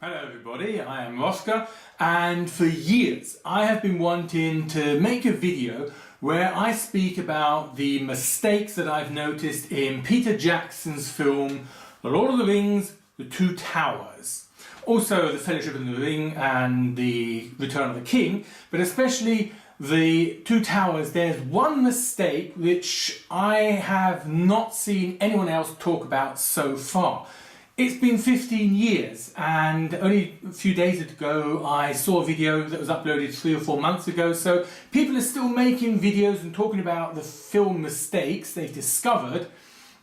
Hello everybody, I am Hrothgar, and for years I have been wanting to make a video where I speak about the mistakes that I've noticed in Peter Jackson's film The Lord of the Rings, The Two Towers. Also The Fellowship of the Ring and The Return of the King, but especially The Two Towers. There's one mistake which I have not seen anyone else talk about so far. It's been 15 years and only a few days ago I saw a video that was uploaded 3 or 4 months ago, so people are still making videos and talking about the film mistakes they've discovered.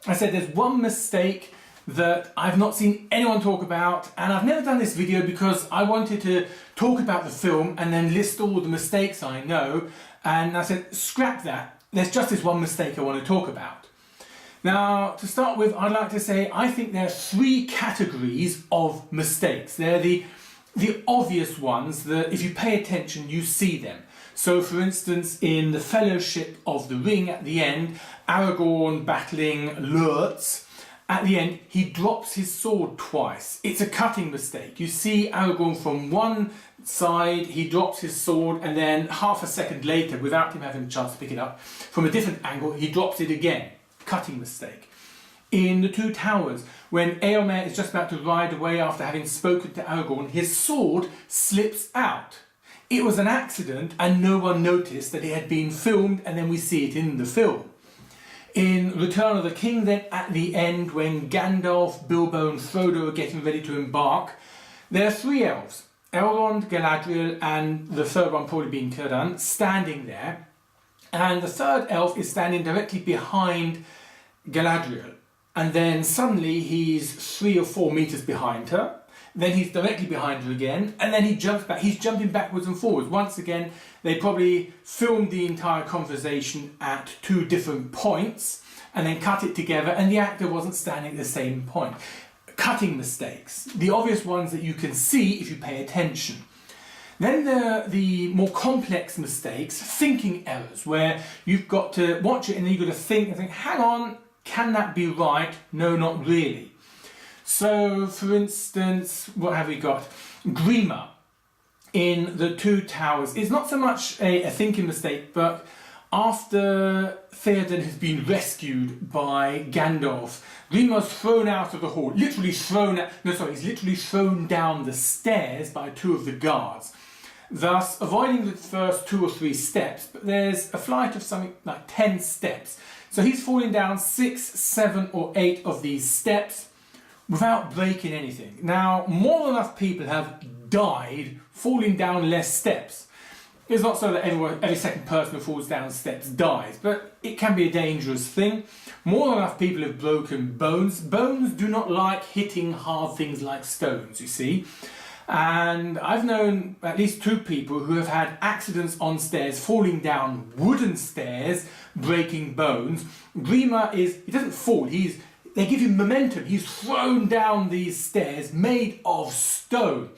I said there's one mistake that I've not seen anyone talk about, and I've never done this video because I wanted to talk about the film and then list all the mistakes I know, and I said scrap that, there's just this one mistake I want to talk about. Now, to start with, I'd like to say I think there are 3 categories of mistakes. They're the obvious ones that if you pay attention you see them. So for instance, in the Fellowship of the Ring at the end, Aragorn battling Lurtz, at the end he drops his sword twice. It's a cutting mistake. You see Aragorn from one side, he drops his sword, and then half a second later, without him having a chance to pick it up, from a different angle he drops it again. Cutting mistake. In The Two Towers, when Eomer is just about to ride away after having spoken to Aragorn, his sword slips out. It was an accident and no one noticed that it had been filmed, and then we see it in the film. In Return of the King then, at the end, when Gandalf, Bilbo and Frodo are getting ready to embark, there are 3 elves, Elrond, Galadriel and the third one probably being Círdan, standing there, and the third elf is standing directly behind Galadriel, and then suddenly he's 3 or 4 meters behind her, then he's directly behind her again, and then he jumps back. He's jumping backwards and forwards. Once again, they probably filmed the entire conversation at 2 different points and then cut it together, and the actor wasn't standing at the same point. Cutting mistakes, the obvious ones that you can see if you pay attention. Then there are the more complex mistakes, thinking errors, where you've got to watch it and then you've got to think and think, hang on, can that be right? No, not really. So, for instance, what have we got? Grima in The Two Towers is not so much a thinking mistake, but after Theoden has been rescued by Gandalf, Grima's thrown out of the hall, literally thrown out, he's literally thrown down the stairs by 2 of the guards, thus avoiding the first 2 or 3 steps, but there's a flight of something like 10 steps. So he's falling down 6, 7 or 8 of these steps without breaking anything. Now, more than enough people have died falling down less steps. It's not so that every second person who falls down steps dies, but it can be a dangerous thing. More than enough people have broken bones. Bones do not like hitting hard things like stones, you see. And I've known at least 2 people who have had accidents on stairs, falling down wooden stairs, breaking bones. Grima he doesn't fall, they give him momentum. He's thrown down these stairs made of stone.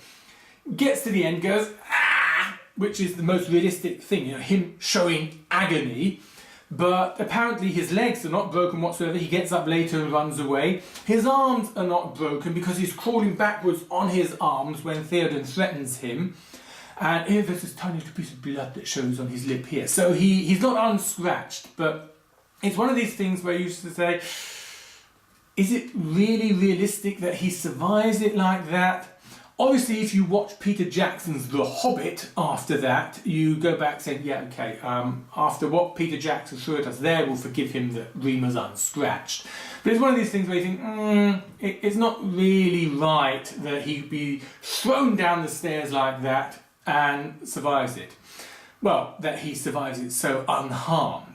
Gets to the end, goes, ah, which is the most realistic thing, him showing agony. But apparently his legs are not broken whatsoever. He gets up later and runs away. His arms are not broken because he's crawling backwards on his arms when Theoden threatens him. And here there's this tiny little piece of blood that shows on his lip here. So he's not unscratched, but it's one of these things where you used to say, is it really realistic that he survives it like that? Obviously, if you watch Peter Jackson's The Hobbit after that, you go back saying, yeah, okay, after what Peter Jackson threw at us there, we'll forgive him that Grima's unscratched. But it's one of these things where you think, it's not really right that he'd be thrown down the stairs like that and survives it. Well, that he survives it so unharmed.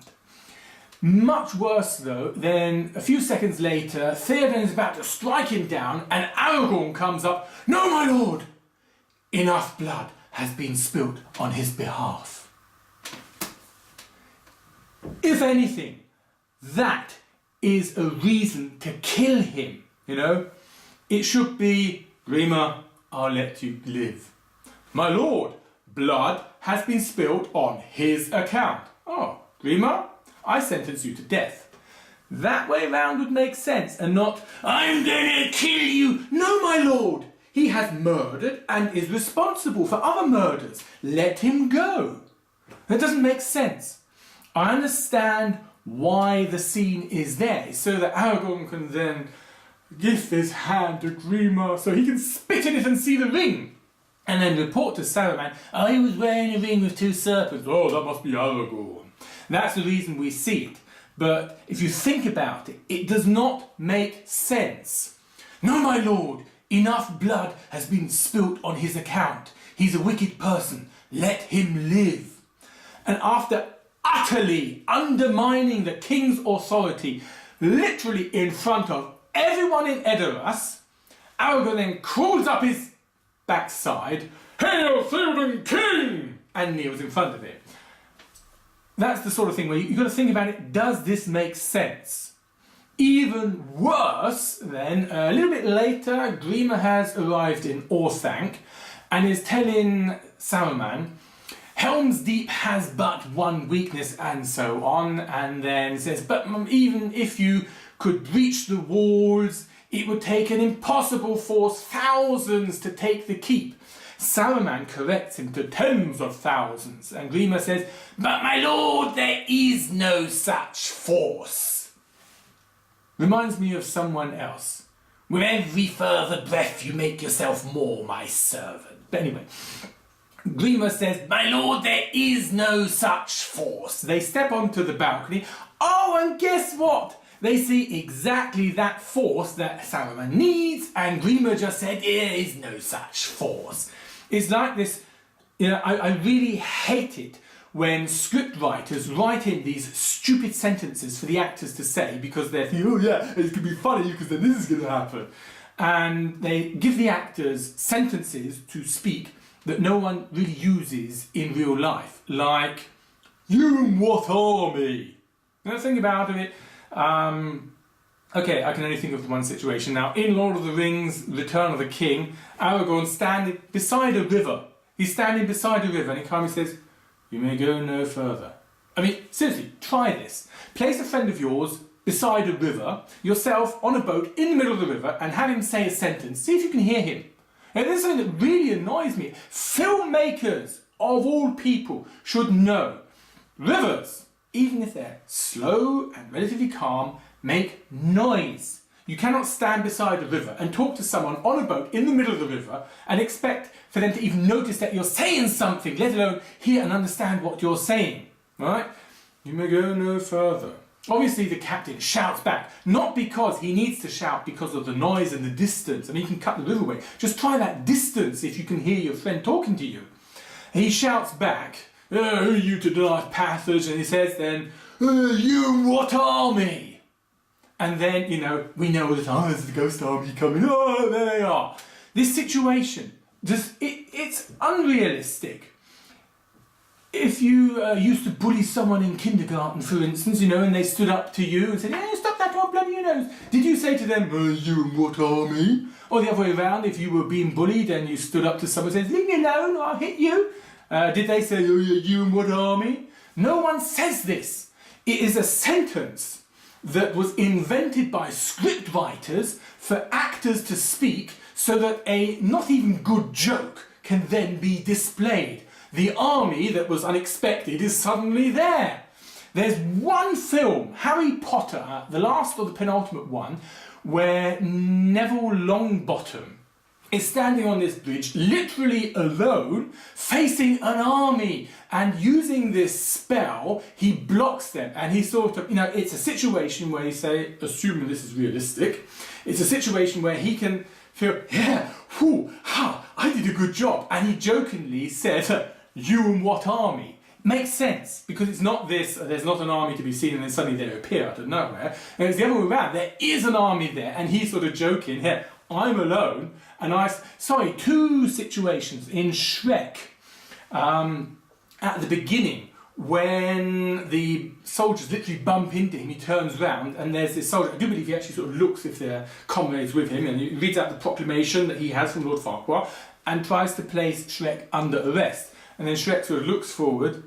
Much worse though, then a few seconds later, Theoden is about to strike him down and Aragorn comes up, "No, my lord! Enough blood has been spilt on his behalf." If anything, that is a reason to kill him, It should be, "Grima, I'll let you live. My lord, blood has been spilt on his account. Oh, Grima, I sentence you to death." That way round would make sense, and not, "I'm gonna kill you." No, my lord, He has murdered and is responsible for other murders. Let him go. That doesn't make sense. I understand why the scene is there, so that Aragorn can then give his hand to Grima so he can spit in it and see the ring. And then report to Saruman, oh, he was wearing a ring with 2 serpents. Oh, that must be Aragorn. That's the reason we see it. But if you think about it, it does not make sense. No, my lord, enough blood has been spilt on his account. He's a wicked person. Let him live. And after utterly undermining the king's authority, literally in front of everyone in Edoras, Aragorn then crawls up his backside, "Hail, Theoden King!" and kneels in front of him. That's the sort of thing where you've got to think about it. Does this make sense? Even worse, then, a little bit later, Grima has arrived in Orthanc and is telling Saruman, Helm's Deep has but one weakness, and so on, and then says, but even if you could breach the walls, it would take an impossible force, thousands to take the keep. Saruman corrects him to tens of thousands, and Grima says, but my lord, there is no such force. Reminds me of someone else. With every further breath you make yourself more my servant. But anyway, Grima says, my lord, there is no such force. They step onto the balcony. Oh, and guess what? They see exactly that force that Saruman needs, and Grima just said, there is no such force. It's like this, I really hate it when script writers write in these stupid sentences for the actors to say because they're thinking, oh yeah, it's going to be funny because then this is going to happen. And they give the actors sentences to speak that no one really uses in real life, like, you and what army? Now think about it. Okay, I can only think of one situation. Now, in Lord of the Rings, Return of the King, Aragorn's standing beside a river. He's standing beside a river and he calmly says, you may go no further. I mean, seriously, try this. Place a friend of yours beside a river, yourself on a boat in the middle of the river, and have him say a sentence. See if you can hear him. And this is something that really annoys me. Filmmakers, of all people, should know rivers, even if they're slow and relatively calm, make noise. You cannot stand beside a river and talk to someone on a boat in the middle of the river and expect for them to even notice that you're saying something, let alone hear and understand what you're saying. Right? You may go no further. Obviously the captain shouts back, not because he needs to shout because of the noise and the distance. I mean, you can cut the river away. Just try that distance if you can hear your friend talking to you. He shouts back, oh, you to the last passage, and he says then, you what army? And then, we know that, there's the ghost army coming, oh, there they are. This situation, it's unrealistic. If you used to bully someone in kindergarten, for instance, and they stood up to you and said, hey, stop that, don't bloody your nose. Did you say to them, you and what army? Or the other way around, if you were being bullied and you stood up to someone and said, leave me alone or I'll hit you. Did they say, oh, yeah, you and what army? No one says this. It is a sentence that was invented by script writers for actors to speak so that a not even good joke can then be displayed. The army that was unexpected is suddenly there. There's one film, Harry Potter, the last or the penultimate one, where Neville Longbottom is standing on this bridge, literally alone, facing an army, and using this spell, he blocks them, and he sort of, it's a situation where you say, assuming this is realistic, it's a situation where he can feel, yeah, whoo, ha, I did a good job, and he jokingly said, you and what army? Makes sense, because it's not this, there's not an army to be seen and then suddenly they appear out of nowhere, and it's the other way around, there is an army there, and he's sort of joking, here, I'm alone, and two situations in Shrek, at the beginning, when the soldiers literally bump into him, he turns round, and there's this soldier, I do believe he actually sort of looks if they're comrades with him, and he reads out the proclamation that he has from Lord Farquhar, and tries to place Shrek under arrest. And then Shrek sort of looks forward,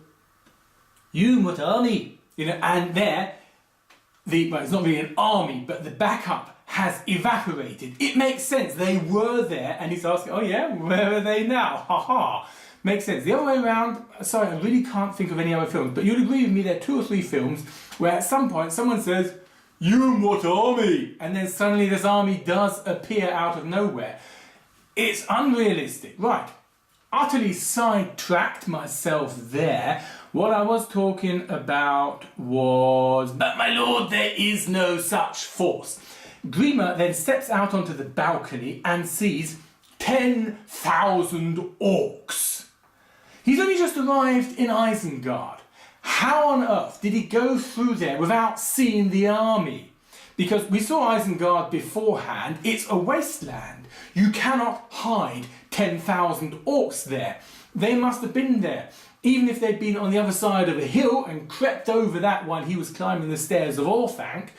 you and what army? And there, it's not really an army, but the backup has evaporated. It makes sense. They were there, and he's asking, oh yeah, where are they now? Ha ha. Makes sense. The other way around, sorry, I really can't think of any other films, but you'd agree with me there are 2 or 3 films where at some point someone says, you and what army? And then suddenly this army does appear out of nowhere. It's unrealistic. Right. Utterly sidetracked myself there. What I was talking about was, but my lord, there is no such force. Grima then steps out onto the balcony and sees 10,000 orcs. He's only just arrived in Isengard. How on earth did he go through there without seeing the army? Because we saw Isengard beforehand, it's a wasteland. You cannot hide 10,000 orcs there. They must have been there. Even if they'd been on the other side of a hill and crept over that while he was climbing the stairs of Orthanc,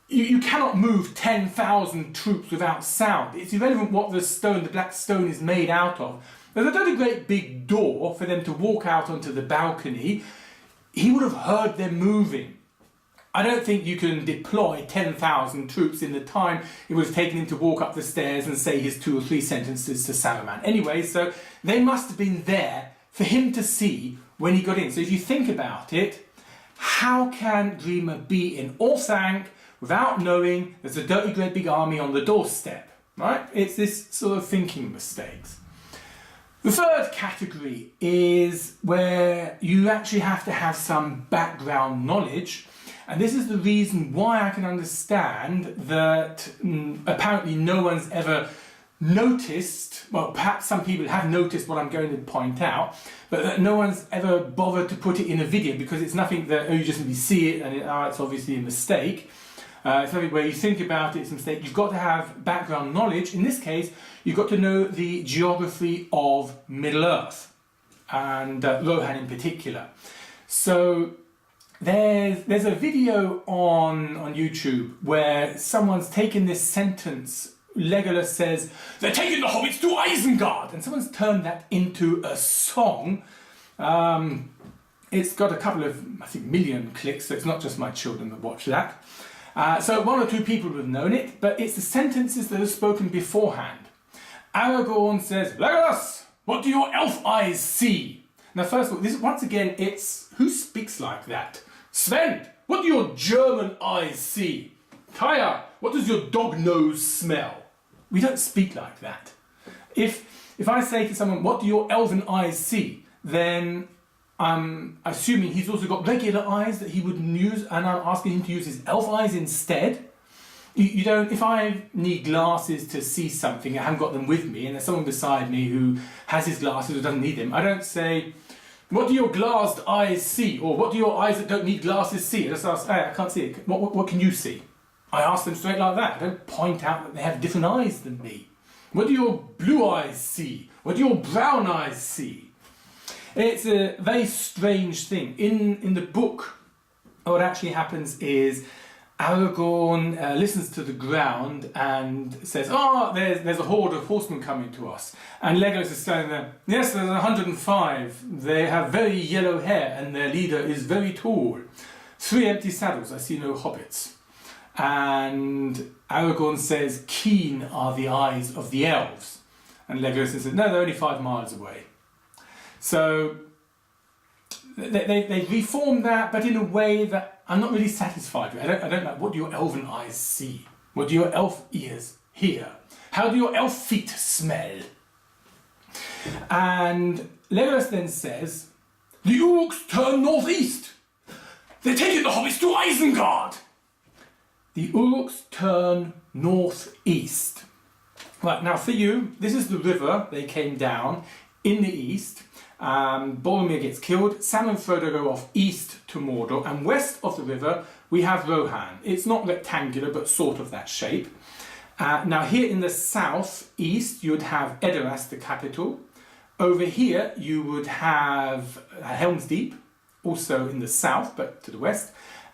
you cannot move 10,000 troops without sound. It's irrelevant what the black stone is made out of. There's not a great big door for them to walk out onto the balcony. He would have heard them moving. I don't think you can deploy 10,000 troops in the time it would have taken him to walk up the stairs and say his 2 or 3 sentences to Saruman. Anyway, so they must have been there for him to see when he got in. So if you think about it, how can Grima be in Orthanc without knowing there's a dirty great big army on the doorstep, right? It's this sort of thinking mistakes. The third category is where you actually have to have some background knowledge, and this is the reason why I can understand that apparently no one's ever noticed, well perhaps some people have noticed what I'm going to point out, but that no one's ever bothered to put it in a video, because it's nothing that, oh, you just simply see it and it's obviously a mistake. It's something where you think about it, it's a mistake. You've got to have background knowledge. In this case, you've got to know the geography of Middle-earth, and Rohan in particular. So there's a video on YouTube where someone's taken this sentence. Legolas says, they're taking the hobbits to Isengard, and someone's turned that into a song. It's got a couple of, I think, million clicks, so it's not just my children that watch that. So 1 or 2 people would have known it, but it's the sentences that are spoken beforehand. Aragorn says, Legolas, what do your elf eyes see? Now first of all, this once again, it's who speaks like that? Sven, what do your German eyes see? Kaya, what does your dog nose smell? We don't speak like that. If I say to someone, what do your elven eyes see? Then I'm assuming he's also got regular eyes that he would use, and I'm asking him to use his elf eyes instead. You don't, if I need glasses to see something, I haven't got them with me, and there's someone beside me who has his glasses or doesn't need them, I don't say, what do your glassed eyes see? Or what do your eyes that don't need glasses see? I just ask, hey, I can't see it. What can you see? I ask them straight like that. I don't point out that they have different eyes than me. What do your blue eyes see? What do your brown eyes see? It's a very strange thing. In the book, what actually happens is Aragorn listens to the ground and says, oh, there's a horde of horsemen coming to us. And Legolas is standing there, yes, there's 105. They have very yellow hair and their leader is very tall. 3 empty saddles, I see no hobbits. And Aragorn says, keen are the eyes of the elves. And Legolas says, no, they're only 5 miles away. So they reformed that, but in a way that I'm not really satisfied with. I don't like, what do your elven eyes see? What do your elf ears hear? How do your elf feet smell? And Legolas then says, the orcs turn northeast. They're taking the hobbits to Isengard. The orcs turn northeast. Right, now for you, this is the river they came down in the east. Boromir gets killed, Sam and Frodo go off east to Mordor, and west of the river we have Rohan. It's not rectangular, but sort of that shape. Now here in the south east you would have Edoras, the capital. Over here you would have Helm's Deep, also in the south, but to the west.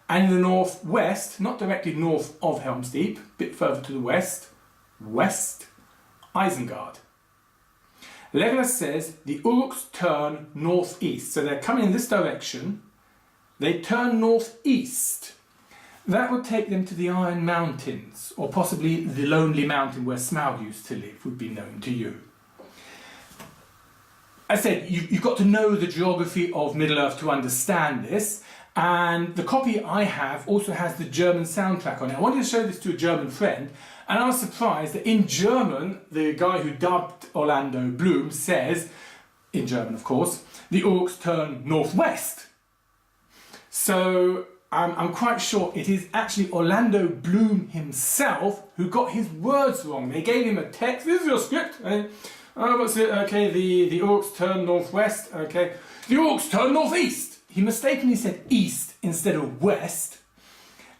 And in the northwest, not directly north of Helm's Deep, a bit further to the west, Isengard. Legolas says the orcs turn northeast, so they're coming in this direction, they turn northeast, That would take them to the Iron Mountains, or possibly the Lonely Mountain where Smaug used to live, would be known to you. I said, you've got to know the geography of Middle-earth to understand this, and the copy I have also has the German soundtrack on it. I wanted to show this to a German friend, and I was surprised that in German, the guy who dubbed Orlando Bloom says, in German of course, the orcs turn northwest. So I'm quite sure it is actually Orlando Bloom himself who got his words wrong. They gave him a text, this is your script, oh, what's it? Okay, the orcs turn northwest. Okay, the orcs turn northeast. He mistakenly said east instead of west.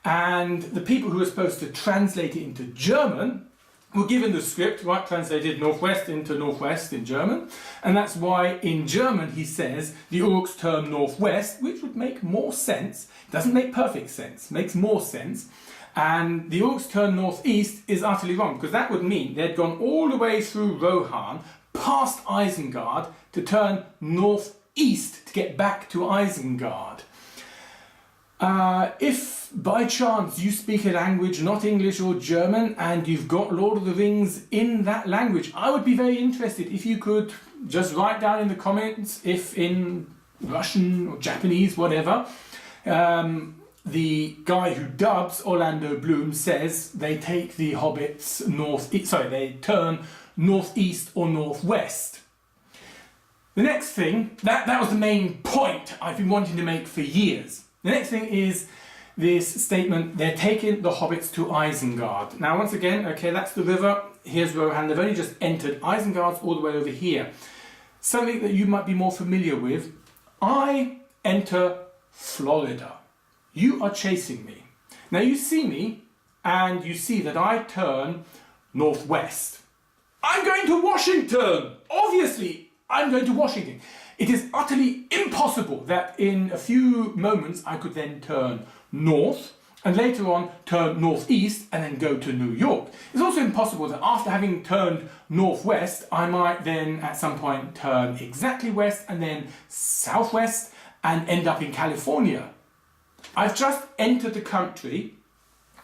And the people who were supposed to translate it into German were given the script, right, translated northwest into northwest in German. And that's why in German he says the orcs turn northwest, which would make more sense. Doesn't make perfect sense, makes more sense. And the orcs turn northeast is utterly wrong, because that would mean they'd gone all the way through Rohan, past Isengard, to turn northeast to get back to Isengard. If by chance you speak a language not English or German and you've got Lord of the Rings in that language, I would be very interested if you could just write down in the comments if in Russian or Japanese, whatever, the guy who dubs Orlando Bloom says they take the hobbits they turn northeast or northwest. The next thing, that was the main point I've been wanting to make for years. The next thing is this statement, they're taking the hobbits to Isengard. Now once again, okay, that's the river, here's Rohan, they've only just entered, Isengard's all the way over here. Something that you might be more familiar with, I enter Florida. You are chasing me. Now you see me and you see that I turn northwest. I'm going to Washington! Obviously, I'm going to Washington. It is utterly impossible that in a few moments I could then turn north and later on turn northeast and then go to New York. It's also impossible that after having turned northwest, I might then at some point turn exactly west and then southwest and end up in California. I've just entered the country,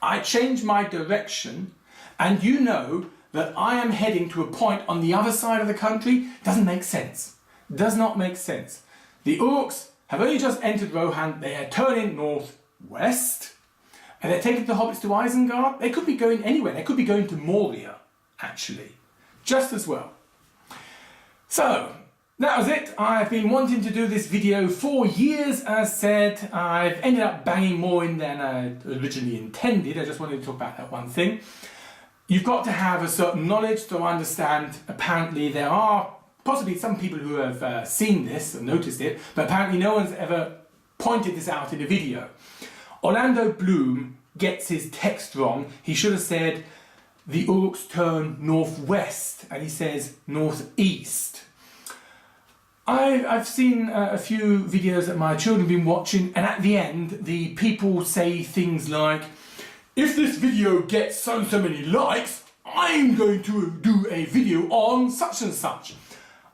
I changed my direction, and you know that I am heading to a point on the other side of the country. Doesn't make sense. Does not make sense. The orcs have only just entered Rohan, they are turning northwest, and they're taking the hobbits to Isengard. They could be going anywhere, they could be going to Moria, actually, just as well. So, that was it. I've been wanting to do this video for years, as said. I've ended up banging more in than I originally intended. I just wanted to talk about that one thing. You've got to have a certain knowledge to understand. Apparently there are possibly some people who have seen this and noticed it, but apparently no one's ever pointed this out in a video. Orlando Bloom gets his text wrong. He should have said the orcs turn northwest, and he says northeast. I've seen a few videos that my children have been watching, and at the end the people say things like, if this video gets so and so many likes, I'm going to do a video on such and such.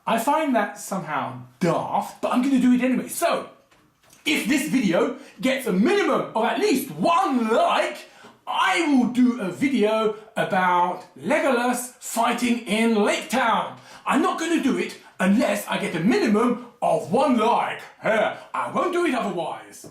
I find that somehow daft, but I'm going to do it anyway. So, if this video gets a minimum of at least 1 like, I will do a video about Legolas fighting in Lake Town. I'm not going to do it unless I get a minimum of 1 like. I won't do it otherwise.